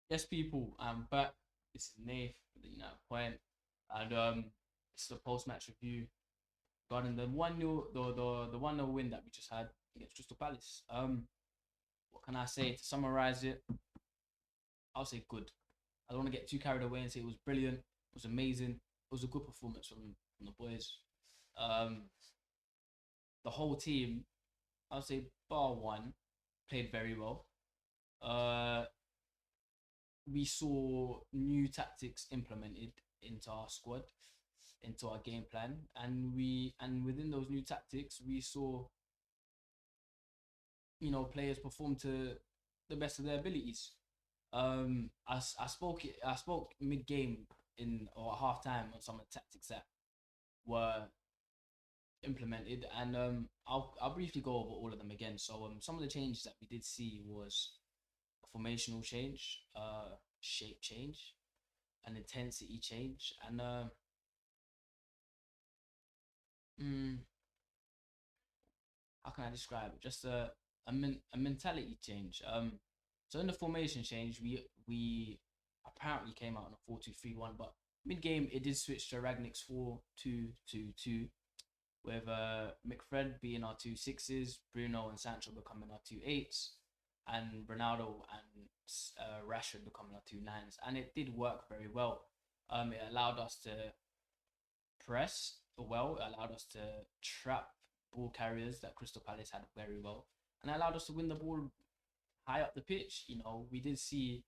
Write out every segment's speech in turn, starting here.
Yes, people, I'm back. This is Nath with the United Point, and it's the post-match review regarding the 1-0, the 1-0 win that we just had against Crystal Palace. What can I say to summarize it? I'll say good. I don't want to get too carried away and say it was brilliant, it was amazing, it was a good performance from the boys. Um, the whole team, I'll say bar one, played very well. Uh, we saw new tactics implemented into our squad, into our game plan, and within those new tactics, we saw players perform to the best of their abilities. I spoke mid game in or half time on some of the tactics that were implemented, and I'll briefly go over all of them again. So some of the changes that we did see was a formational change, shape change, an intensity change, and mm, how can I describe it? Just a mentality change. So in the formation change, we apparently came out on a 4-2-3-1, but mid game it did switch to Ragnick's 4-2-2-2, with McFred being our two sixes, Bruno and Sancho becoming our two eights, and Ronaldo and Rashford becoming our two nines, and it did work very well. It allowed us to press well. It allowed us to trap ball carriers that Crystal Palace had very well, and it allowed us to win the ball high up the pitch. We did see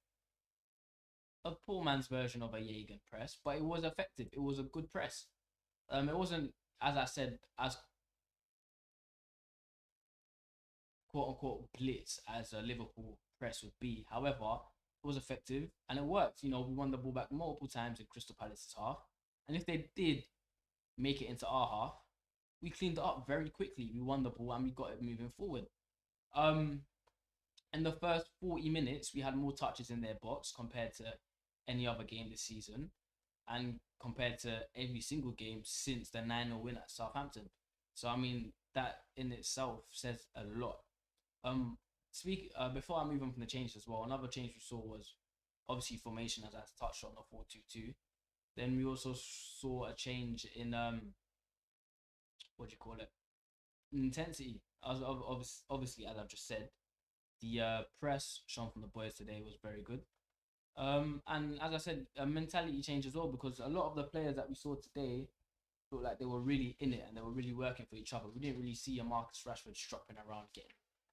a poor man's version of a Jaeger press, but it was effective. It was a good press. It wasn't, as I said, as quote unquote blitz as a Liverpool press would be. However, it was effective and it worked. We won the ball back multiple times in Crystal Palace's half, and if they did make it into our half, we cleaned it up very quickly. We won the ball and we got it moving forward. Um, in the first 40 minutes, we had more touches in their box compared to any other game this season, and compared to every single game since the 9-0 win at Southampton. So I mean that in itself says a lot. Um, speak Before I move on from the changes as well, another change we saw was obviously formation, as I touched on, the 4-2-2. Then we also saw a change in what do you call it, intensity. Obviously, as I've just said, the press shown from the boys today was very good. And as I said, a mentality change as well, because a lot of the players that we saw today looked like they were really in it and they were really working for each other. We didn't really see a Marcus Rashford stropping around, getting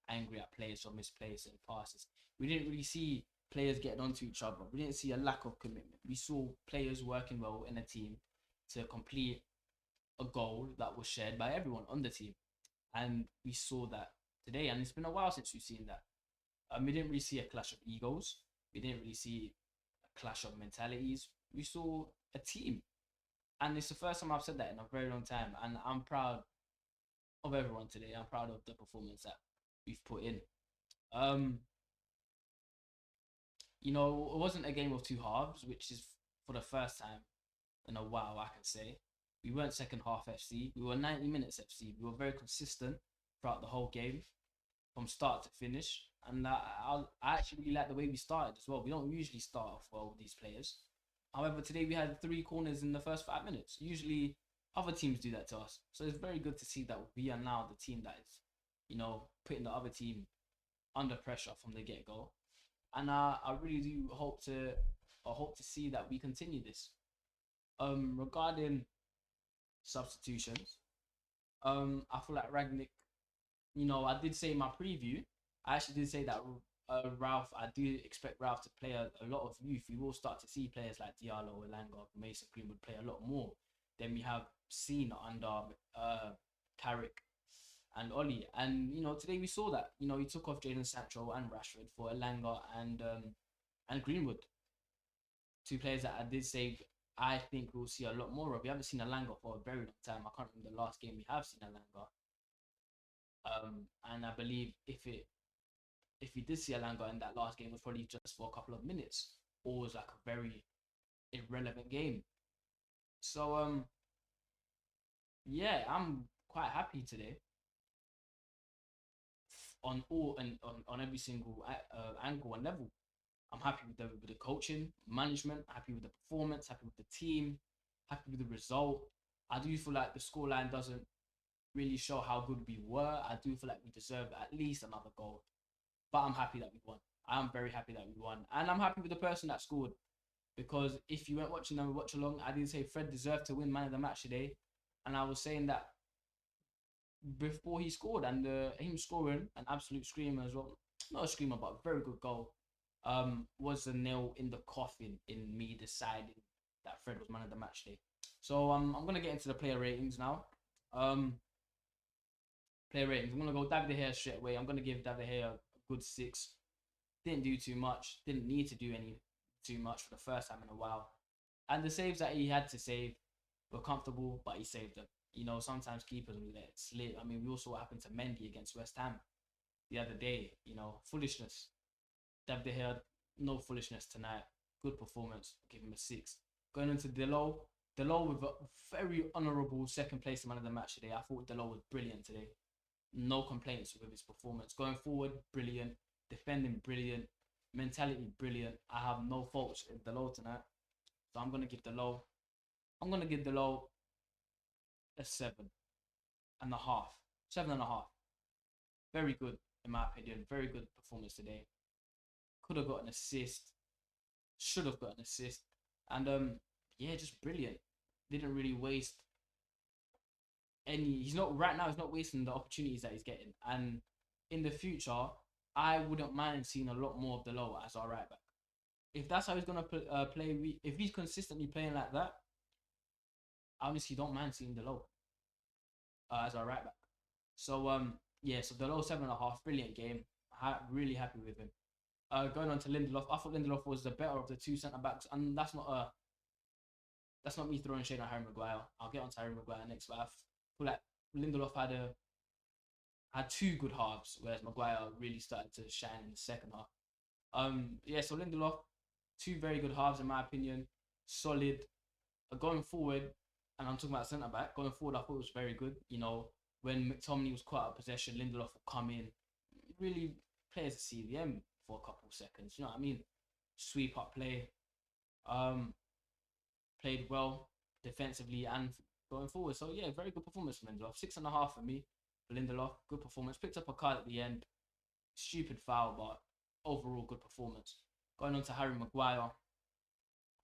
angry at players for misplacing passes. We didn't really see players getting onto each other. We didn't see a lack of commitment. We saw players working well in a team to complete a goal that was shared by everyone on the team. And we saw that today, and it's been a while since we've seen that. We didn't really see a clash of egos. We didn't really see a clash of mentalities. We saw a team, and it's the first time I've said that in a very long time. And I'm proud of everyone today. I'm proud of the performance that we've put in. Um, it wasn't a game of two halves, which is for the first time in a while, I can say. We weren't second half FC. We were 90 minutes FC. We were very consistent throughout the whole game, from start to finish. And I actually really like the way we started as well. We don't usually start off well with these players. However, today we had 3 corners in the first 5 minutes. Usually, other teams do that to us. So it's very good to see that we are now the team that is, putting the other team under pressure from the get go. And I really do hope to see that we continue this. Regarding substitutions, I feel like Ragnick, I did say in my preview, I actually did say that Ralph, I do expect Ralph to play a lot of youth. We will start to see players like Diallo, Elanga, Mason Greenwood play a lot more than we have seen under Carrick and Oli. And today we saw that. He took off Jadon Sancho and Rashford for Elanga and Greenwood, two players that I did say I think we'll see a lot more of. We haven't seen Elanga for a very long time. I can't remember the last game we have seen Elanga. And I believe if we did see Alanga in that last game, it was probably just for a couple of minutes, or was like a very irrelevant game. So yeah, I'm quite happy today on all and on every single angle and level. I'm happy with the coaching, management, happy with the performance, happy with the team, happy with the result. I do feel like the scoreline doesn't really show how good we were. I do feel like we deserved at least another goal, but I'm happy that we won. I'm very happy that we won, and I'm happy with the person that scored, because if you weren't watching and watch along, I didn't say Fred deserved to win man of the match today, and I was saying that before he scored, and him scoring an absolute screamer as well. Not a screamer, but a very good goal. Was a nail in the coffin in me deciding that Fred was man of the match day. So I'm gonna get into the player ratings now. Um, player ratings. I'm gonna go David De Gea straight away. I'm gonna give David De Gea a good 6. Didn't do too much. Didn't need to do any too much for the first time in a while. And the saves that he had to save were comfortable, but he saved them. You know, sometimes keepers will let it slip. I mean, we also what happened to Mendy against West Ham the other day. You know, foolishness. David De Gea, no foolishness tonight. Good performance. Give him a 6. Going into Delo with a very honourable second place man of the match today. I thought Delo was brilliant today. No complaints with his performance. Going forward, brilliant. Defending, brilliant. Mentality, brilliant. I have no faults in Delo tonight. So I'm gonna give Delo a 7.5. 7.5. Very good in my opinion. Very good performance today. Could have got an assist. Should have got an assist. And yeah, just brilliant. Didn't really waste any. He's not wasting the opportunities that he's getting. And in the future, I wouldn't mind seeing a lot more of Delo as our right back. If that's how he's gonna play, if he's consistently playing like that, I honestly don't mind seeing Delo as our right back. So yeah, so Delo 7.5, brilliant game. Really happy with him. Going on to Lindelof, I thought Lindelof was the better of the two centre backs, and that's not me throwing shade at Harry Maguire. I'll get on to Harry Maguire next, but I feel like Lindelof had 2 good halves, whereas Maguire really started to shine in the second half. Yeah, so Lindelof, 2 very good halves in my opinion, solid. Going forward, and I'm talking about centre back. Going forward, I thought it was very good. You know, when McTominay was caught out of possession, Lindelof would come in, really play as a CDM for a couple of seconds. You know what I mean? Sweep up play. Played well defensively and going forward. So yeah, very good performance from Lindelof. 6.5 for me for Lindelof. Good performance. Picked up a card at the end. Stupid foul, but overall good performance. Going on to Harry Maguire.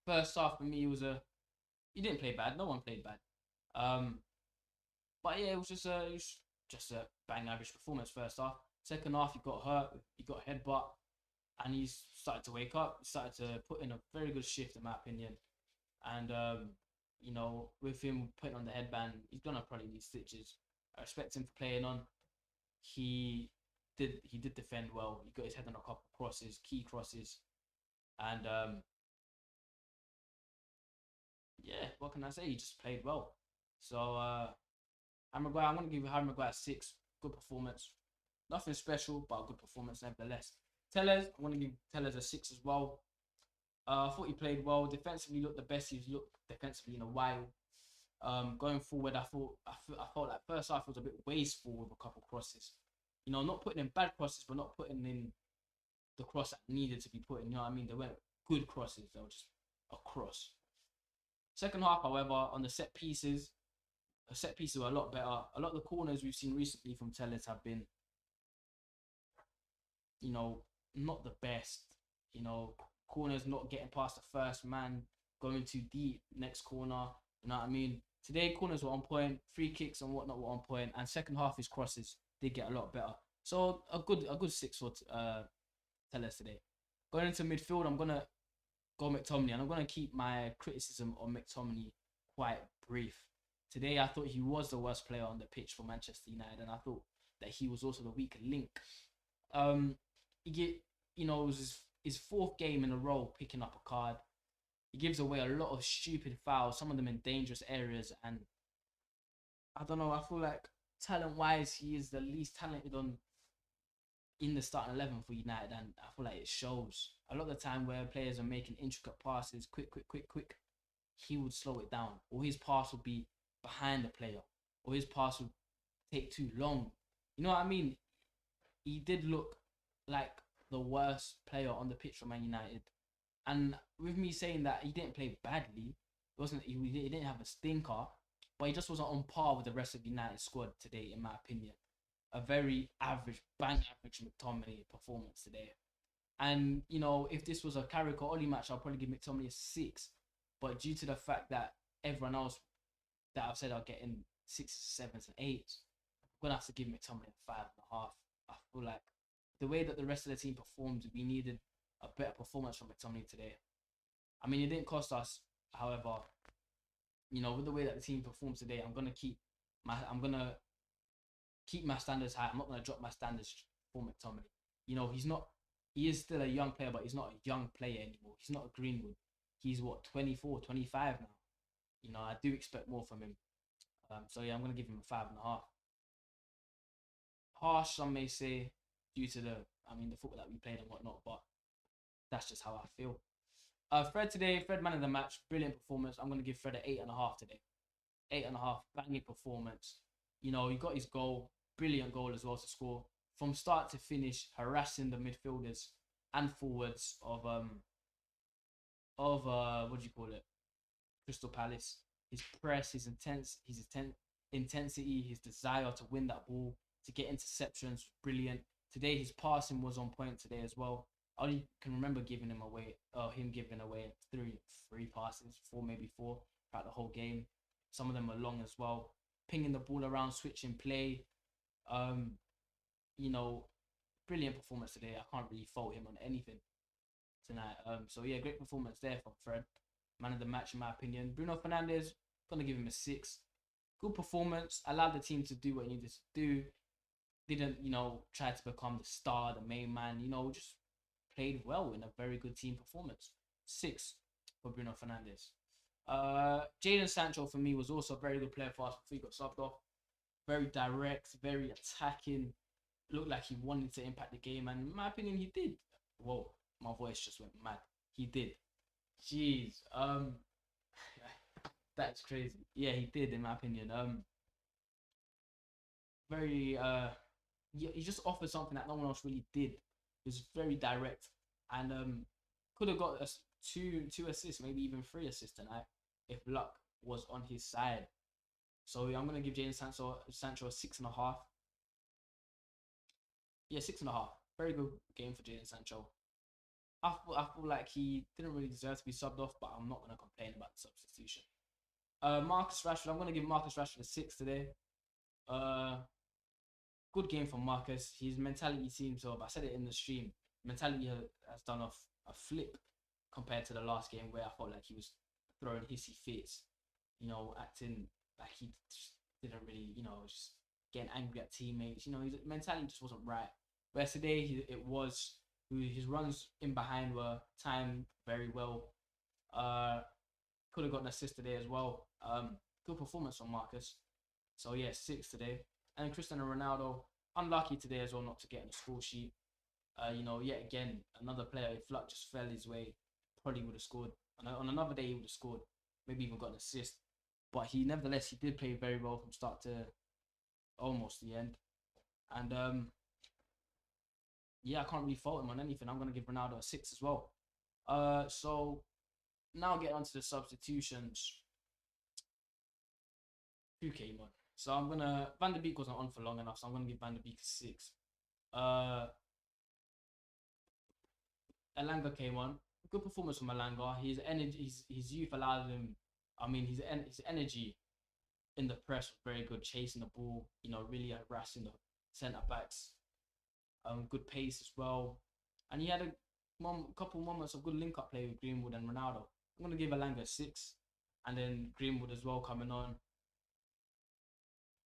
First half for me was he didn't play bad. No one played bad. But yeah, it was just a bang average performance first half. Second half, he got hurt. He got headbutt, and he started to wake up. He started to put in a very good shift, in my opinion. And you know, with him putting on the headband, he's gonna probably need stitches. I respect him for playing on. He did defend well. He got his head on a couple of crosses, key crosses, and yeah, what can I say? He just played well. So Harry Maguire, I'm gonna give Harry Maguire 6. Good performance. Nothing special, but a good performance nevertheless. Tellez, I'm gonna give Tellez a 6 as well. I thought he played well. Defensively, looked the best he's looked defensively in a while. Going forward, I felt like first half was a bit wasteful with a couple crosses. You know, not putting in bad crosses, but not putting in the cross that needed to be put in. You know what I mean? They weren't good crosses. They were just a cross. Second half, however, on the set pieces were a lot better. A lot of the corners we've seen recently from Tellez have been, you know, not the best. You know, corners not getting past the first man, going too deep, next corner. You know what I mean? Today, corners were on point, free kicks and whatnot were on point, and second half his crosses did get a lot better. So a good 6 for Tellez today. Going into midfield, I'm gonna go McTominay, and I'm gonna keep my criticism on McTominay quite brief. Today, I thought he was the worst player on the pitch for Manchester United, and I thought that he was also the weaker link. It was his 4th game in a row picking up a card. He gives away a lot of stupid fouls, some of them in dangerous areas, and I don't know, I feel like talent-wise, he is the least talented in the starting 11 for United, and I feel like it shows. A lot of the time where players are making intricate passes, quick, he would slow it down, or his pass would be behind the player, or his pass would take too long. You know what I mean? He did look like the worst player on the pitch for Man United. And with me saying that he didn't play badly, he didn't have a stinker, but he just wasn't on par with the rest of the United squad today, in my opinion. A very average, bang average McTominay performance today. And if this was a Carrick or Oli match, I'll probably give McTominay a 6. But due to the fact that everyone else that I've said are getting 6s, 7s, and 8s, I'm gonna have to give McTominay a 5.5. I feel like the way that the rest of the team performed, we needed a better performance from McTominay today. I mean, it didn't cost us, however, with the way that the team performed today, I'm gonna keep my standards high. I'm not gonna drop my standards for McTominay. He is still a young player, but he's not a young player anymore. He's not a Greenwood. He's 24, 25 now. I do expect more from him. So yeah, I'm gonna give him a 5.5. Harsh, some may say, due to the football that we played and whatnot, but that's just how I feel. Fred man of the match, brilliant performance. I'm gonna give Fred an 8.5 today. 8.5, banging performance. He got his goal, brilliant goal as well to score from start to finish, harassing the midfielders and forwards of what do you call it? Crystal Palace. His press, his intensity, his desire to win that ball, to get interceptions was brilliant. Today his passing was on point today as well. I only can remember him giving away three passes, maybe four throughout the whole game. Some of them were long as well. Pinging the ball around, switching play. Brilliant performance today. I can't really fault him on anything tonight. So yeah, great performance there from Fred. Man of the match in my opinion. Bruno Fernandes, gonna give him a 6. Good performance. Allowed the team to do what he needed to do. Didn't, try to become the star, the main man. Just played well in a very good team performance. 6 for Bruno Fernandes. Jadon Sancho for me was also a very good player for us before he got subbed off. Very direct, very attacking. Looked like he wanted to impact the game, and in my opinion, he did. Whoa, my voice just went mad. He did. Jeez. That's crazy. Yeah, he did, in my opinion. He just offered something that no one else really did. He was very direct, and could have got us two assists, maybe even 3 assists tonight if luck was on his side. So I'm gonna give Jadon Sancho a 6.5. Yeah, 6.5. Very good game for Jadon Sancho. I feel like he didn't really deserve to be subbed off, but I'm not gonna complain about the substitution. Marcus Rashford, I'm gonna give Marcus Rashford a 6 today. Good game from Marcus. His mentality seems to have, I said it in the stream, mentality has done a flip compared to the last game where I felt like he was throwing hissy fits, acting like he just didn't really, just getting angry at teammates. His mentality just wasn't right. Whereas today, his runs in behind were timed very well. Could have got an assist today as well. Good performance from Marcus. So yeah, 6 today. And Cristiano Ronaldo, unlucky today as well not to get in the score sheet. Yet again, another player, if luck just fell his way, probably would have scored. On another day, he would have scored, maybe even got an assist. But he did play very well from start to almost the end. And I can't really fault him on anything. I'm going to give Ronaldo a 6 as well. So now get onto the substitutions. Who came on? So Van der Beek wasn't on for long enough, so I'm going to give Van der Beek a 6. Elanga came on. Good performance from Elanga. His energy, his youth allowed him. His energy in the press was very good, chasing the ball. Really harassing the centre backs. Good pace as well, and he had a couple moments of good link-up play with Greenwood and Ronaldo. I'm gonna give Elanga a 6, and then Greenwood as well coming on.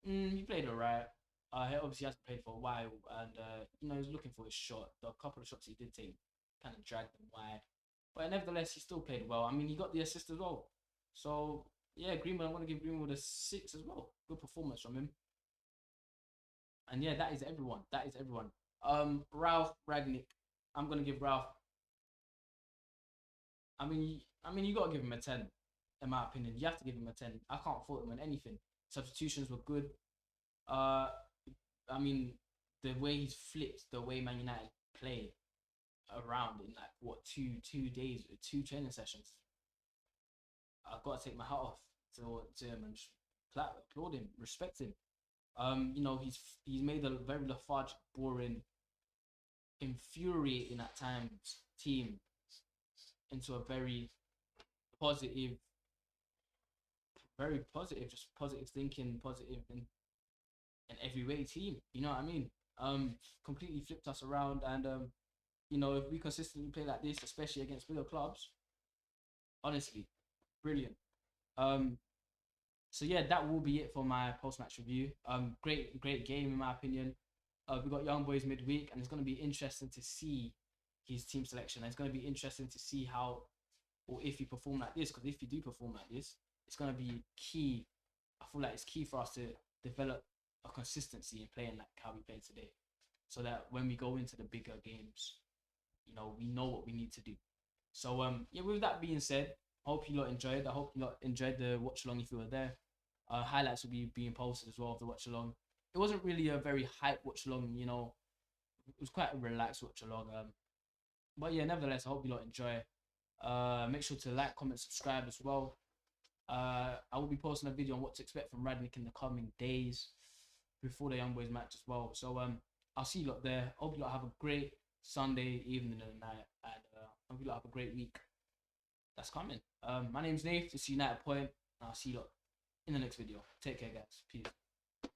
He played alright. He obviously hasn't played for a while, and he was looking for his shot. The couple of shots he did take kind of dragged him wide, but nevertheless he still played well. He got the assist as well. So yeah, Greenwood. I'm gonna give Greenwood a 6 as well. Good performance from him. And yeah, that is everyone. Ralph Ragnick. I'm gonna give Ralph. You gotta give him a 10, in my opinion. You have to give him a 10. I can't fault him on anything. Substitutions were good. The way he's flipped the way Man United play around in like what 2 days, 2 training sessions. I've got to take my hat off to him and applaud him, respect him. You know, he's made a very lethargic, boring, infuriating at times team into a positive, very positive, just positive thinking, positive in every way team. You know what I mean? Completely flipped us around, and you know, if we consistently play like this, especially against bigger clubs, honestly, brilliant. Um, so yeah, that will be it for my post-match review. Great game in my opinion. We got Young Boys midweek, and it's going to be interesting to see his team selection. It's going to be interesting to see how, or if he perform like this, because if you do perform like this, it's going to be key. I feel like it's key for us to develop a consistency in playing like how we played today, so that when we go into the bigger games, you know, we know what we need to do. So yeah, with that being said, I hope you lot enjoyed. I hope you lot enjoyed the watch along if you were there. Highlights will be being posted as well of the watch along. It wasn't really a very hype watch along, you know. It was quite a relaxed watch along. But yeah, nevertheless, I hope you lot enjoy. Make sure to like, comment, subscribe as well. I will be posting a video on what to expect from Radnick in the coming days before the Young Boys match as well. So I'll see you lot there. Hope you lot have a great Sunday evening and night, and hope you lot have a great week that's coming. My name's Nate. This is United Point, and I'll see you lot in the next video. Take care, guys. Peace.